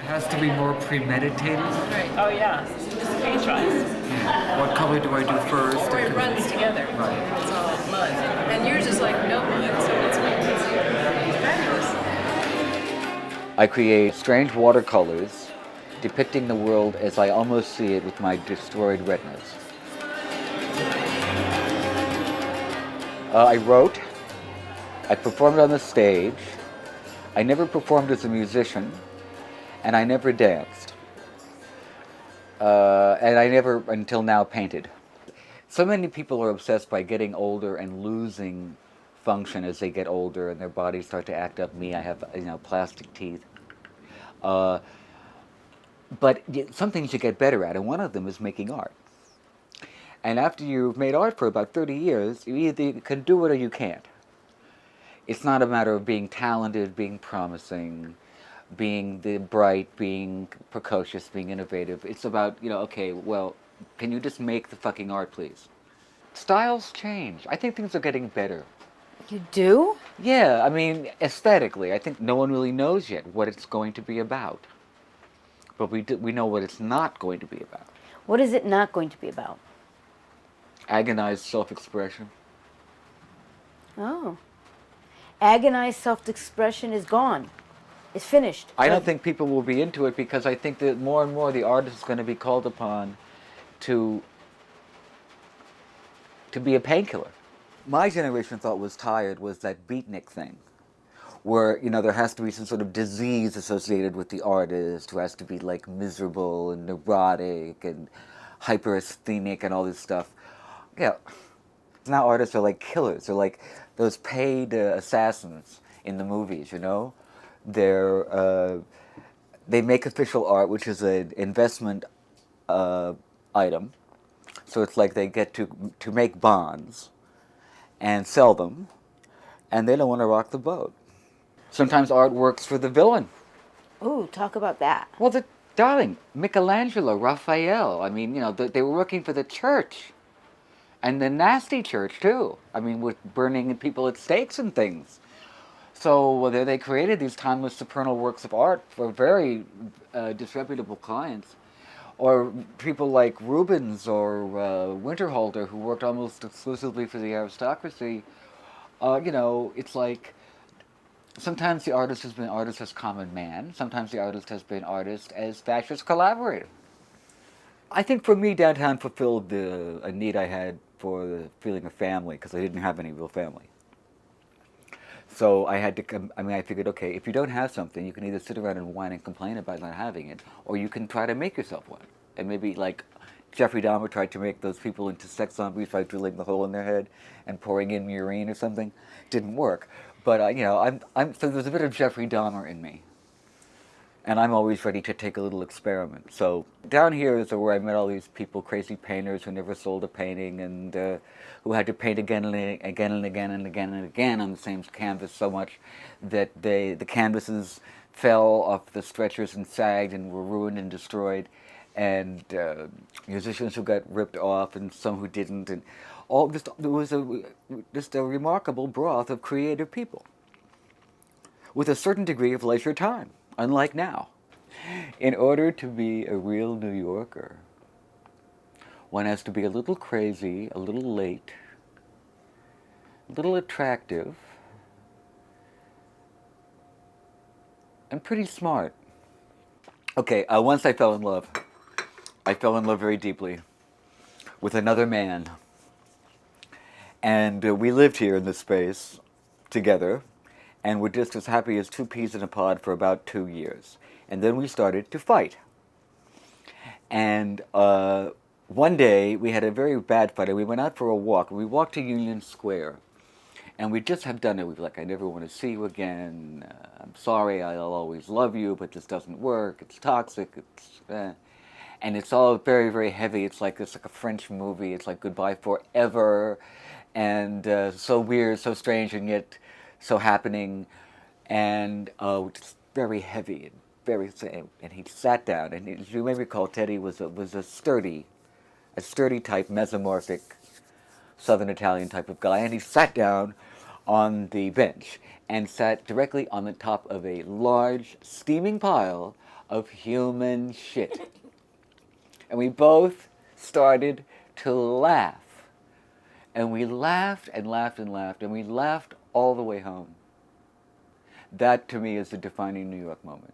has to be more premeditated. Right. Oh yeah. Just paint dries. What color do I do first? Or it runs together. Right. It's all mud. And yours is like no mud, so it's fabulous. I create strange watercolors depicting the world as I almost see it with my destroyed retinas. I wrote, I performed on the stage, I never performed as a musician, and I never danced. And I never, until now, painted. So many people are obsessed by getting older and losing function as they get older and their bodies start to act up. Me, I have, plastic teeth. But some things you get better at, and one of them is making art. And after you've made art for about 30 years, you either can do it or you can't. It's not a matter of being talented, being promising, being bright, being precocious, being innovative. It's about, okay, well, can you just make the fucking art, please? Styles change. I think things are getting better. You do? Yeah, I mean, aesthetically, I think no one really knows yet what it's going to be about. But we know what it's not going to be about. What is it not going to be about? Agonized self-expression. Oh. Agonized self-expression is gone. It's finished. I don't think people will be into it because I think that more and more the artist is going to be called upon to be a painkiller. My generation thought was tired was that beatnik thing, where, there has to be some sort of disease associated with the artist who has to be, like, miserable and neurotic and hyperasthenic and all this stuff. Yeah. Now artists are like killers. They're like those paid assassins in the movies, They make official art, which is an investment item. So it's like they get to make bonds and sell them, and they don't want to rock the boat. Sometimes art works for the villain. Ooh, talk about that. Well, darling, Michelangelo, Raphael, I mean, they were working for the church. And the nasty church, too. I mean, with burning people at stakes and things. So they created these timeless supernal works of art for very disreputable clients. Or people like Rubens or Winterhalter, who worked almost exclusively for the aristocracy. It's like sometimes the artist has been artist as common man. Sometimes the artist has been artist as fascist collaborator. I think for me, downtown fulfilled a need I had for the feeling of family, because I didn't have any real family. So I had to, I figured, okay, if you don't have something, you can either sit around and whine and complain about not having it, or you can try to make yourself one. And maybe, like Jeffrey Dahmer tried to make those people into sex zombies by drilling the hole in their head and pouring in urine or something. Didn't work. But, so there's a bit of Jeffrey Dahmer in me. And I'm always ready to take a little experiment. So down here is where I met all these people, crazy painters who never sold a painting and who had to paint again and again and again and again and again on the same canvas so much that the canvases fell off the stretchers and sagged and were ruined and destroyed. And musicians who got ripped off and some who didn't. And there was just a remarkable broth of creative people with a certain degree of leisure time. Unlike now. In order to be a real New Yorker, one has to be a little crazy, a little late, a little attractive, and pretty smart. Okay, once I fell in love. I fell in love very deeply with another man. And we lived here in this space together. And were just as happy as two peas in a pod for about 2 years. And then we started to fight. And one day, we had a very bad fight, and we went out for a walk. We walked to Union Square. And we just have done it. We were like, I never want to see you again. I'm sorry, I'll always love you, but this doesn't work. It's toxic. And it's all very, very heavy. It's like a French movie. It's like goodbye forever. And so weird, so strange, and yet so happening, and just very heavy and very. And he sat down, and as you may recall, Teddy was a sturdy type, mesomorphic, Southern Italian type of guy, and he sat down on the bench and sat directly on the top of a large steaming pile of human shit. And we both started to laugh. And we laughed and laughed and laughed, and we laughed all the way home. That, to me, is the defining New York moment.